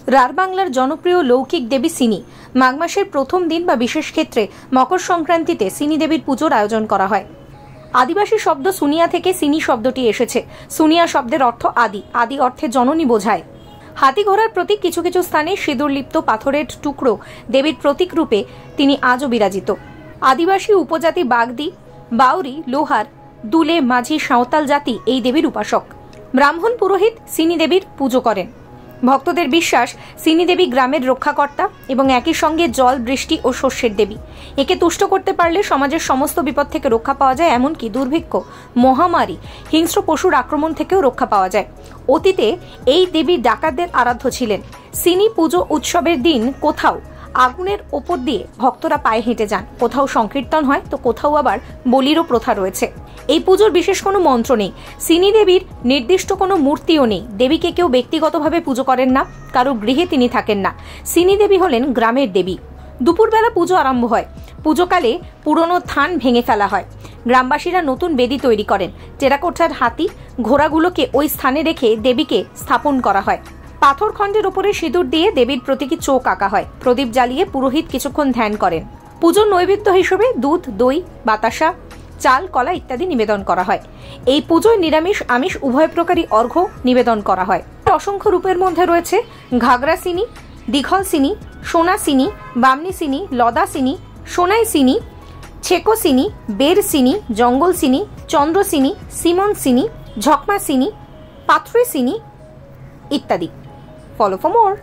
রাঢ় বাংলার জনপ্রিয় লৌকিক দেবী সিনি। মাঘ মাসের প্রথম দিন বা বিশেষ ক্ষেত্রে মকর সংক্রান্তিতে সিনি দেবীর পুজোর আয়োজন করা হয়। আদিবাসী শব্দ সুনিয়া থেকে সিনি শব্দটি এসেছে। সুনিয়া শব্দের অর্থ আদি, আদি অর্থে জননী বোঝায়। হাতি ঘোড়ার প্রতীক কিছু কিছু স্থানে সিঁদুরলিপ্ত পাথরের টুকরো দেবীর প্রতীক রূপে তিনি আজও বিরাজিত। আদিবাসী উপজাতি বাগদি, বাউরি, লোহার, দুলে, মাঝি, সাঁওতাল জাতি এই দেবীর উপাসক। ব্রাহ্মণ পুরোহিত সিনি দেবীর পুজো করেন। ভক্তদের বিশ্বাস সিনি দেবী গ্রামের রক্ষাকর্তা এবং একই সঙ্গে জল, বৃষ্টি ও শস্যের দেবী। একে তুষ্ট করতে পারলে সমাজের সমস্ত বিপদ থেকে রক্ষা পাওয়া যায়, এমনকি দুর্ভিক্ষ, মহামারী, হিংস্র পশুর আক্রমণ থেকেও রক্ষা পাওয়া যায়। অতীতে এই দেবী ডাকাতদের আরাধ্য ছিলেন। সিনি পুজো উৎসবের দিন কোথাও আগুনের ওপর দিয়ে ভক্তরা পায়ে হেঁটে যান, কোথাও সংকীর্তন হয়, তো কোথাও আবার বলিরও প্রথা রয়েছে। এই পুজোর বিশেষ কোনো মন্ত্র নেই। সিনি দেবীর নির্দিষ্ট কোনো মূর্তিও নেই। দেবীকে কেউ ব্যক্তিগতভাবে পুজো করেন না, কারো গৃহে তিনি থাকেন না। সিনি দেবী হলেন গ্রামের দেবী। দুপুরবেলা পুজো আরম্ভ হয়। পুজোকালে পুরনো থান ভেঙে ফেলা হয়। গ্রামবাসীরা নতুন বেদি তৈরি করেন। টেরাকোটার হাতি ঘোড়াগুলোকে ওই স্থানে রেখে দেবীকে স্থাপন করা হয়। পাথর খণ্ডের উপরে সিঁদুর দিয়ে দেবীর প্রতীকী চোখ আঁকা হয়। প্রদীপ জ্বালিয়ে পুরোহিত কিছুক্ষণ ধ্যান করেন। পুজোর নৈবেদ্য হিসেবে দুধ, দই, বাতাসা, চাল, কলা ইত্যাদি নিবেদন করা হয়। এই পুজোয় নিরামিষ আমিষ উভয় প্রকারই অর্ঘ্য নিবেদন করা হয়। অসংখ্য রূপের মধ্যে রয়েছে ঘাগরা সিনি, দীঘল সিনি, সোনা সিনি, বামনি সিনি, লদা সিনি, সোনাই সিনি, ছেকো সিনি, বের সিনি, জঙ্গল সিনি, চন্দ্র সিনি, সিমন সিনি, ঝকমা সিনি, পাথরে সিনি ইত্যাদি। Follow for more.